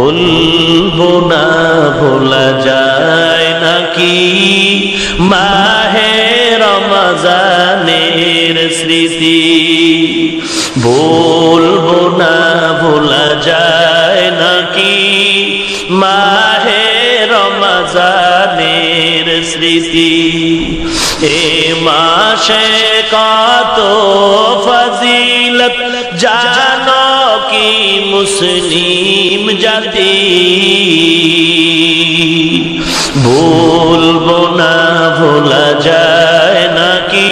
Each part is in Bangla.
বলবো না ভোলা যায় নাকি মাহে রমজানের স্মৃতি, বলবো না ভোলা যায় নাকি মাহে রমজানের স্মৃতি। এ মাসে কত ফজিলত জানো কি মুসলিম জাতি, বলবো না ভোলা যায় নাকি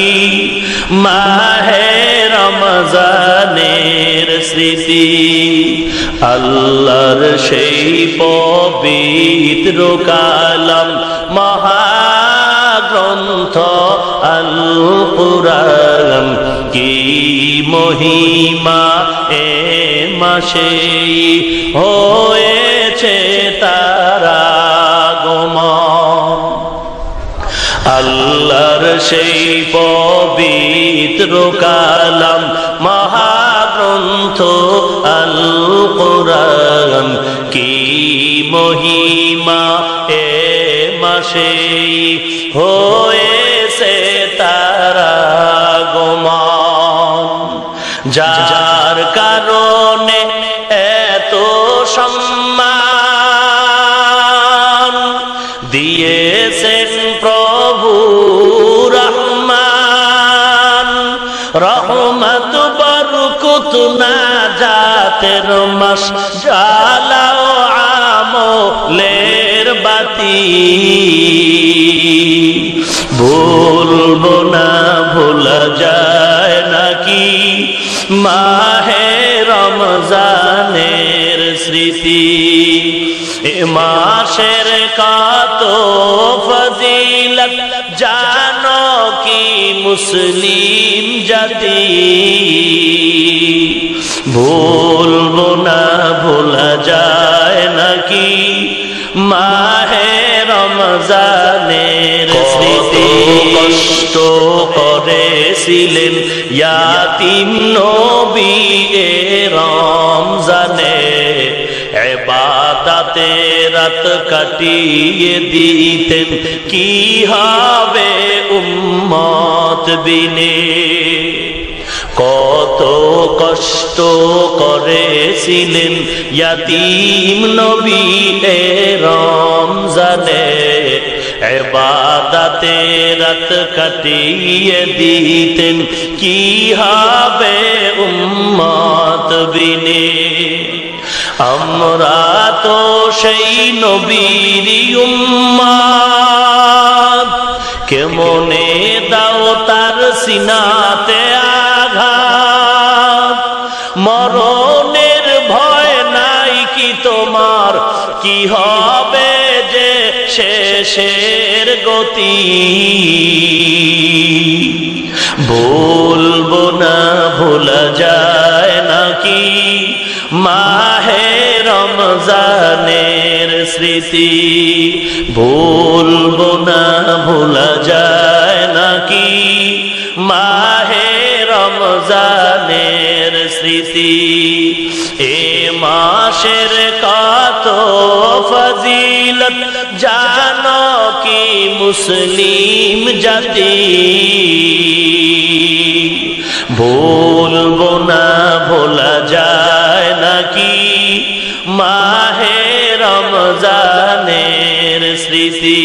মাহে রমজানের স্মৃতি। আল্লাহর সেই পবিত্র কালাম মহাগ্রন্থ আল কুরআন, কি মহিমা এ মাসে হয়েছে তারা আগমন। আল্লাহর সেই পবিত্র কালাম মহাগ্রন্থ আল কুরআন, কি মহিমা এ মাসে হয়েছে তারা আগমন। যার কারণে এত সম্মান দিয়েছেন প্রভু রহমান, রহমত বরকত নাজাতের মাস জ্বালাও আমলের বাতি, বলবো না ভোলা যায় নাকি মাহে রমজানের স্মৃতি। এ মাসের কত ফজিলত জানো কি মুসলিম জাতি, বলবো না ভোলা যায় নাকি মাহে রমজানের স্মৃতি। কষ্ট করেছিলেন ইয়াতীম নবী এ রমজানে, ইবাদতে রাত কাটিয়ে দিতেন কি হবে উম্মত বিনে। কত কষ্ট করেছিলেন ইয়াতীম নবী এ রমজানে, ইবাদতে রাত কাটিয়ে দিতেন কি হবে উম্মত বিনে। আমরা তো সেই নবীর উম্মত, কেমনে দাও তার সিনাতে আঘাত, মরণের ভয় নাই কি তোমার, কি হবে যে শেষের গতি, বলবো না ভোলা যায় নাকি মাহে রমজানের স্মৃতি, বলবো না ভোলা যায় নাকি মাহে রমজানের স্মৃতি। এ মাসের কত ফজিলত জানো কি মুসলিম জাতি, বলবো না ভোলা যায় নাকি মাহে রমজানের স্মৃতি।